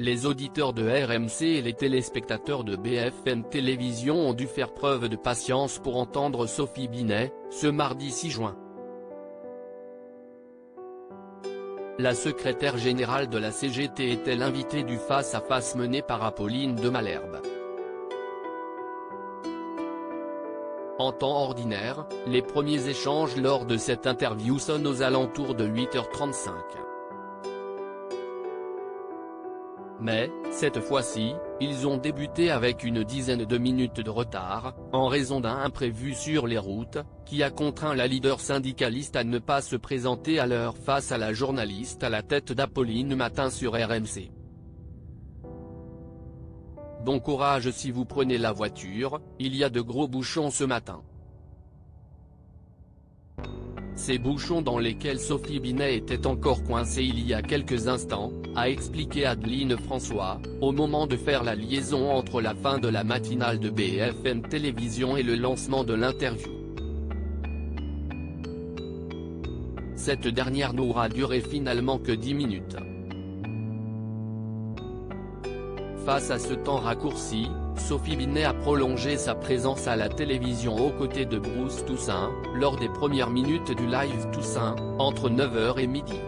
Les auditeurs de RMC et les téléspectateurs de BFM Télévision ont dû faire preuve de patience pour entendre Sophie Binet, ce mardi 6 juin. La secrétaire générale de la CGT était l'invitée du face-à-face mené par Apolline de Malherbe. En temps ordinaire, les premiers échanges lors de cette interview sonnent aux alentours de 8h35. Mais, cette fois-ci, ils ont débuté avec une dizaine de minutes de retard, en raison d'un imprévu sur les routes, qui a contraint la leader syndicaliste à ne pas se présenter à l'heure face à la journaliste à la tête d'Apolline Matin sur RMC. Bon courage si vous prenez la voiture, il y a de gros bouchons ce matin. Ces bouchons dans lesquels Sophie Binet était encore coincée il y a quelques instants, a expliqué Adeline François, au moment de faire la liaison entre la fin de la matinale de BFM Télévision et le lancement de l'interview. Cette dernière n'aura duré finalement que 10 minutes. Face à ce temps raccourci, Sophie Binet a prolongé sa présence à la télévision aux côtés de Bruce Toussaint, lors des premières minutes du live Toussaint, entre 9h et midi.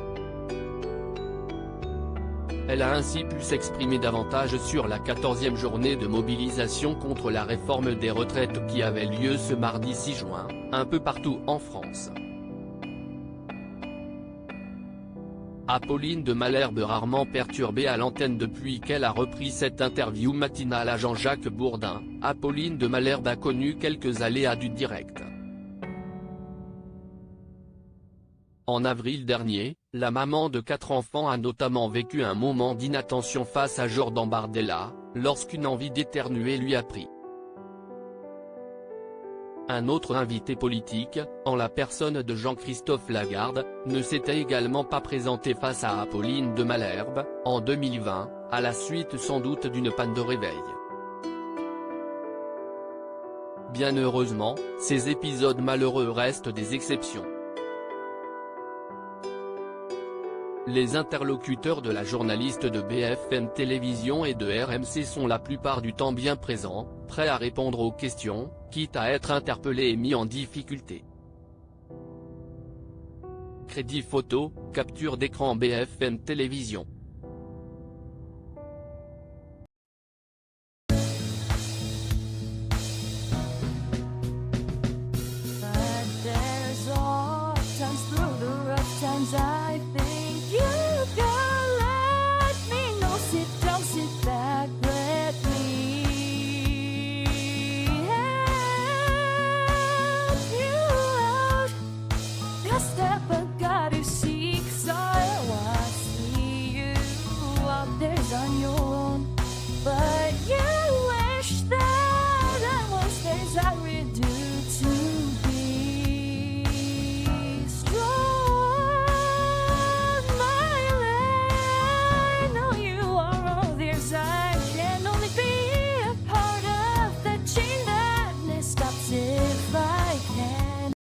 Elle a ainsi pu s'exprimer davantage sur la 14e journée de mobilisation contre la réforme des retraites qui avait lieu ce mardi 6 juin, un peu partout en France. Apolline de Malherbe rarement perturbée à l'antenne depuis qu'elle a repris cette interview matinale à Jean-Jacques Bourdin, Apolline de Malherbe a connu quelques aléas du direct. En avril dernier, la maman de 4 enfants a notamment vécu un moment d'inattention face à Jordan Bardella, lorsqu'une envie d'éternuer lui a pris. Un autre invité politique, en la personne de Jean-Christophe Lagarde, ne s'était également pas présenté face à Apolline de Malherbe, en 2020, à la suite sans doute d'une panne de réveil. Bien heureusement, ces épisodes malheureux restent des exceptions. Les interlocuteurs de la journaliste de BFM Télévision et de RMC sont la plupart du temps bien présents, prêts à répondre aux questions, quitte à être interpellés et mis en difficulté. Crédit photo, capture d'écran BFM Télévision. On your